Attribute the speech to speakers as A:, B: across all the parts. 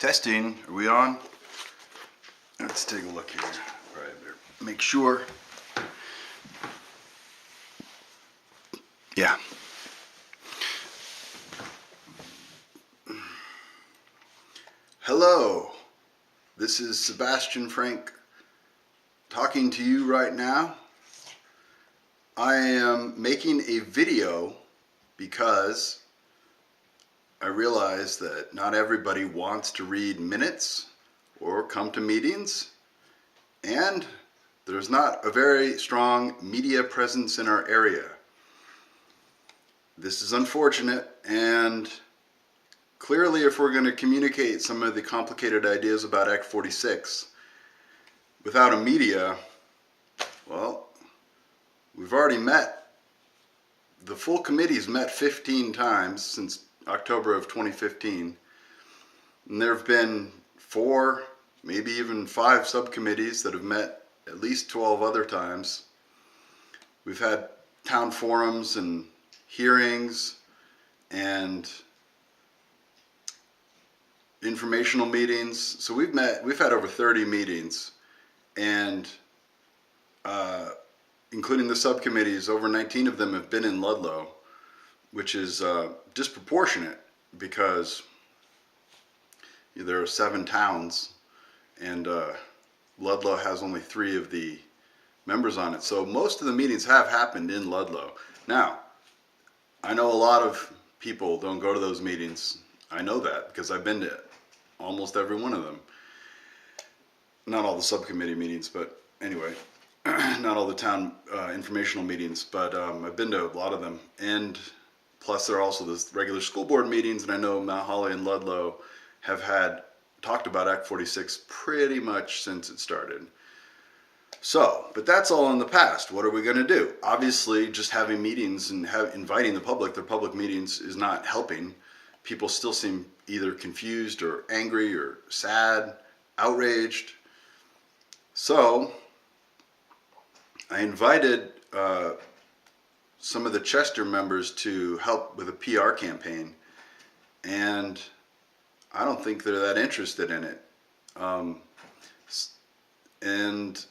A: Testing, are we on? Let's take a look here. All right, better make sure. Yeah. Hello, this is Sebastian Frank talking to you right now. I am making a video because I realize that not everybody wants to read minutes or come to meetings, and there's not a very strong media presence in our area. This is unfortunate, and clearly if we're going to communicate some of the complicated ideas about Act 46 without a media, well, we've already met. The full committee's met 15 times since October of 2015, and there have been 4, maybe even 5 subcommittees that have met at least 12 other times. We've had town forums and hearings and informational meetings. So we've had over 30 meetings, and including the subcommittees, over 19 of them have been in Ludlow, which is disproportionate because there are 7 towns, and Ludlow has only 3 of the members on it. So most of the meetings have happened in Ludlow. Now, I know a lot of people don't go to those meetings. I know that because I've been to almost every one of them. Not all the subcommittee meetings, but anyway, not all the town informational meetings, but I've been to a lot of them. And plus there are also the regular school board meetings, and I know Mount Holly and Ludlow have talked about Act 46 pretty much since it started. So, but that's all in the past. What are we going to do? Obviously, just having meetings and inviting the public, their public meetings, is not helping. People still seem either confused or angry or sad, outraged. So, I invited some of the Chester members to help with a PR campaign, and I don't think they're that interested in it. And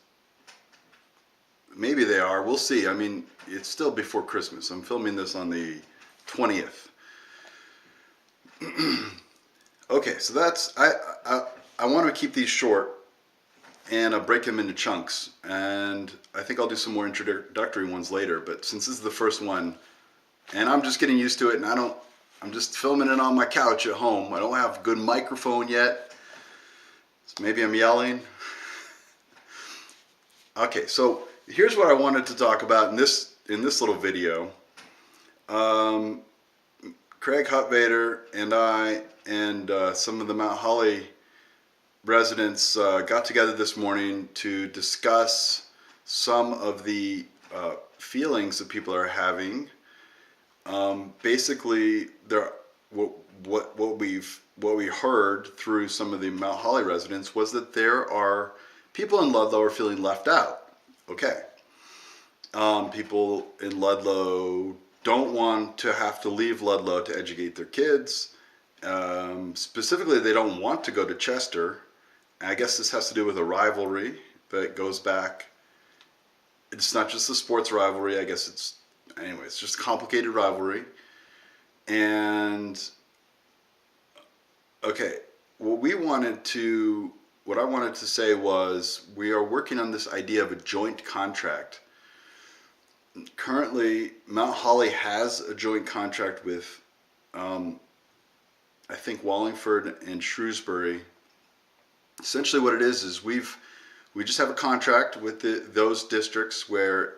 A: maybe they are. We'll see. I mean, it's still before Christmas. I'm filming this on the 20th. Okay, so that's I want to keep these short, and I'll break them into chunks, and I think I'll do some more introductory ones later, but since this is the first one, and I'm just getting used to it, and I'm just filming it on my couch at home. I don't have a good microphone yet, so maybe I'm yelling. Okay, so here's what I wanted to talk about in this little video. Craig Hutvader and I and some of the Mount Holly residents got together this morning to discuss some of the feelings that people are having. Basically, what we heard through some of the Mount Holly residents was that there are people in Ludlow are feeling left out. Okay, people in Ludlow don't want to have to leave Ludlow to educate their kids. Specifically, they don't want to go to Chester. I guess this has to do with a rivalry that goes back. It's not just a sports rivalry. I guess it's just a complicated rivalry. And okay, what I wanted to say was we are working on this idea of a joint contract. Currently, Mount Holly has a joint contract with, I think, Wallingford and Shrewsbury. Essentially what it is we just have a contract with those districts where,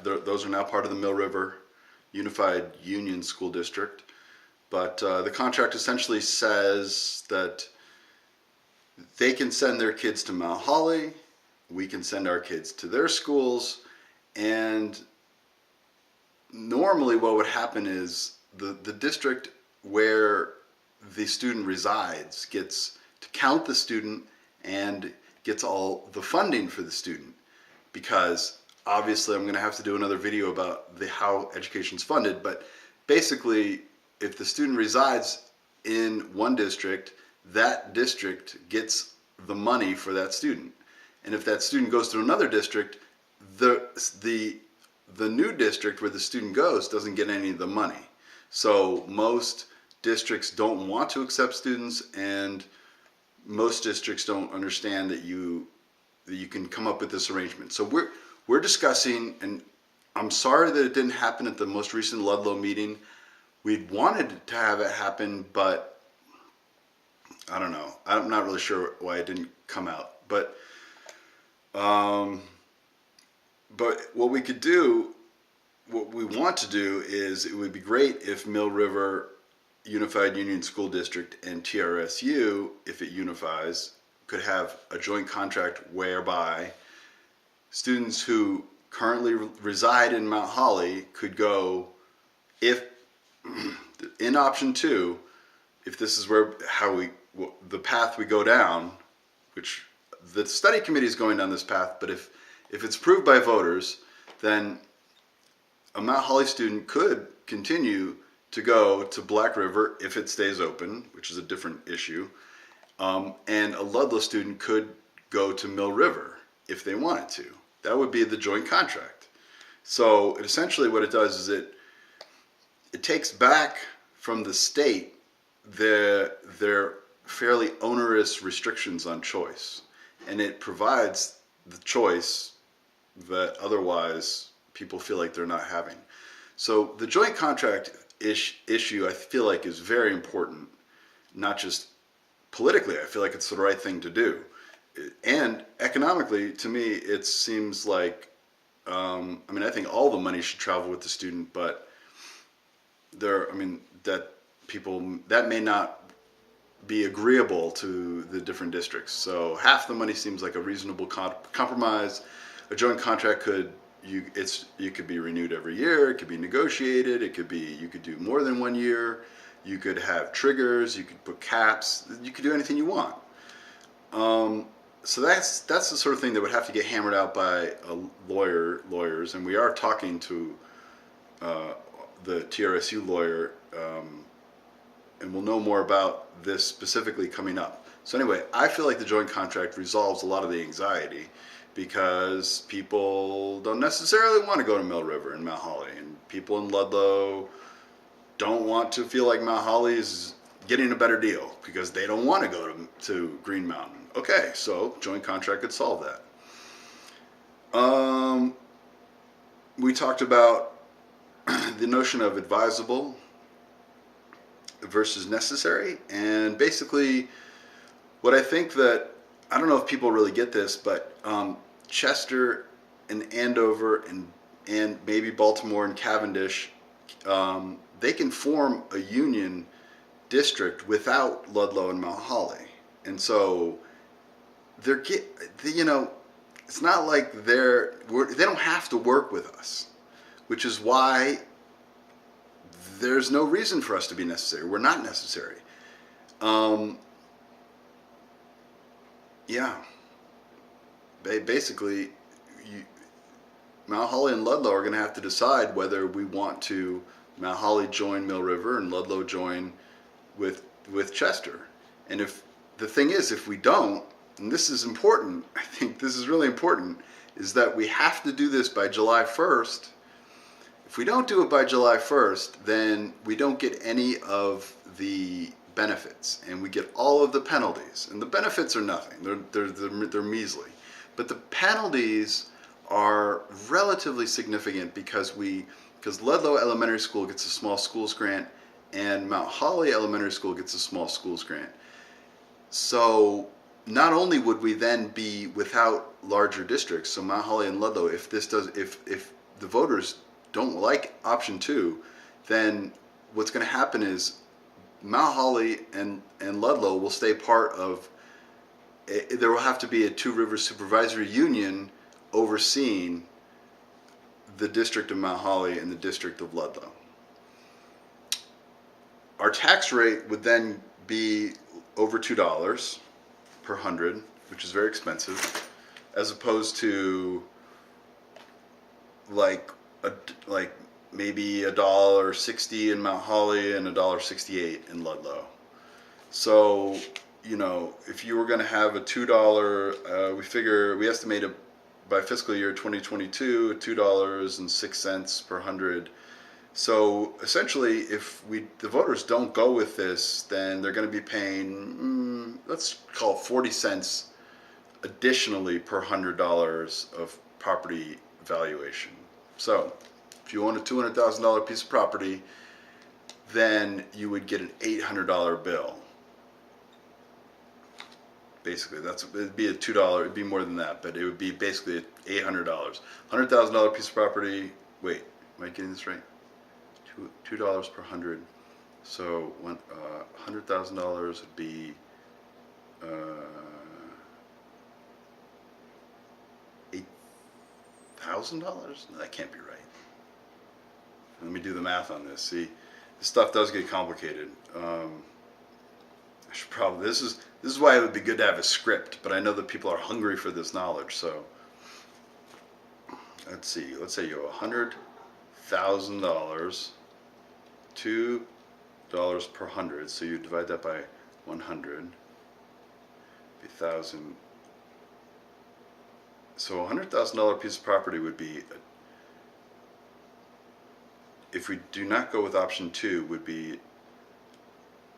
A: those are now part of the Mill River Unified Union School District. But the contract essentially says that they can send their kids to Mount Holly, we can send our kids to their schools, and normally what would happen is the district where the student resides gets to count the student and gets all the funding for the student, because obviously I'm going to have to do another video about how education's funded, but basically if the student resides in one district, that district gets the money for that student. And if that student goes to another district, the new district where the student goes doesn't get any of the money. So most districts don't want to accept students, and most districts don't understand that you can come up with this arrangement. So we're discussing, and I'm sorry that it didn't happen at the most recent Ludlow meeting. We'd wanted to have it happen, but I don't know. I'm not really sure why it didn't come out. But what we could do, what we want to do is, it would be great if Mill River Unified Union School District and TRSU, if it unifies, could have a joint contract whereby students who currently reside in Mount Holly could go, if in option 2, if this is the path we go down, which the study committee is going down this path, but if it's approved by voters, then a Mount Holly student could continue to go to Black River if it stays open, which is a different issue, and a Ludlow student could go to Mill River if they wanted to. That would be the joint contract. So essentially what it does is it takes back from the state their fairly onerous restrictions on choice, and it provides the choice that otherwise people feel like they're not having. So the joint contract issue, I feel like, is very important, not just politically. I feel like it's the right thing to do, and economically, to me, it seems like, I think all the money should travel with the student, but that may not be agreeable to the different districts. So half the money seems like a reasonable compromise. A joint contract could be renewed every year. It could be negotiated. You could do more than 1 year. You could have triggers. You could put caps. You could do anything you want. So that's the sort of thing that would have to get hammered out by lawyers, and we are talking to the TRSU lawyer, and we'll know more about this specifically coming up. So anyway, I feel like the joint contract resolves a lot of the anxiety, because people don't necessarily want to go to Mill River and Mount Holly, and people in Ludlow don't want to feel like Mount Holly is getting a better deal because they don't want to go to Green Mountain. Okay, so joint contract could solve that. We talked about the notion of advisable versus necessary, and basically what I think that, I don't know if people really get this, but Chester and Andover and maybe Baltimore and Cavendish, they can form a union district without Ludlow and Mount Holly, and so it's not like they don't have to work with us, which is why there's no reason for us to be necessary. We're not necessary. Basically, Mount Holly and Ludlow are going to have to decide whether we want to Mount Holly join Mill River and Ludlow join with Chester. And if we don't, and this is important, I think this is really important, is that we have to do this by July 1st. If we don't do it by July 1st, then we don't get any of the benefits, and we get all of the penalties. And the benefits are nothing. They're measly. But the penalties are relatively significant because Ludlow Elementary School gets a small schools grant, and Mount Holly Elementary School gets a small schools grant. So not only would we then be without larger districts, so Mount Holly and Ludlow, if the voters don't like option 2, then what's going to happen is Mount Holly and Ludlow will stay part of, there will have to be a Two Rivers Supervisory Union overseeing the district of Mount Holly and the district of Ludlow. Our tax rate would then be over $2 per 100, which is very expensive, as opposed to maybe $1.60 in Mount Holly and $1.68 in Ludlow. So if you were going to have a $2, we estimate it by fiscal year 2022, $2.06 per hundred. So essentially, if the voters don't go with this, then they're going to be paying, let's call it 40 cents additionally per $100 of property valuation. So if you own a $200,000 piece of property, then you would get an $800 bill. Basically, it'd be a $2. It'd be more than that, but it would be basically $800. $100,000 piece of property. Wait, am I getting this right? $2 per hundred. So $100,000 would be $8,000. No, that can't be right. Let me do the math on this. See, this stuff does get complicated. I should probably this is why it would be good to have a script, but I know that people are hungry for this knowledge. So let's see. Let's say you have $100,000, $2 per hundred. So you divide that by 100. Be 1,000. So a $100,000 piece of property would be, if we do not go with option 2, would be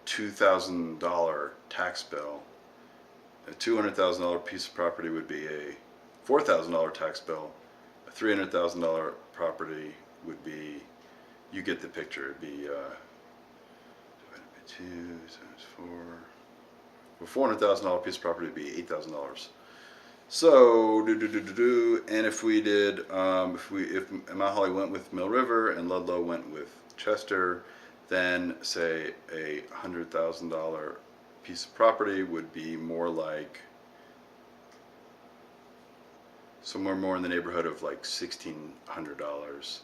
A: $2,000 tax bill. A $200,000 piece of property would be a $4,000 tax bill. A $300,000 property would be, you get the picture, it'd be divided by 2 times 4. A $400,000 piece of property would be $8,000. So, and if we did, if Mount Holly went with Mill River and Ludlow went with Chester, then say a $100,000 piece of property would be more like somewhere more in the neighborhood of like $1,600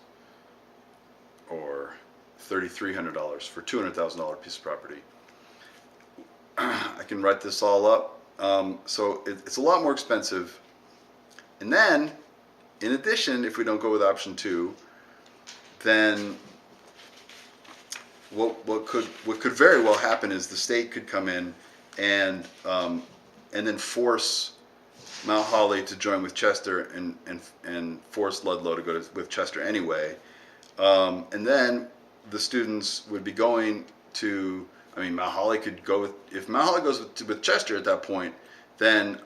A: or $3,300 for $200,000 piece of property. I can write this all up. So it's a lot more expensive. And then, in addition, if we don't go with option 2, then what could very well happen is the state could come in and then force Mount Holly to join with Chester and force Ludlow to go with Chester anyway. And then the students would be going to, Mount Holly could go with, if Mount Holly goes with Chester at that point, then,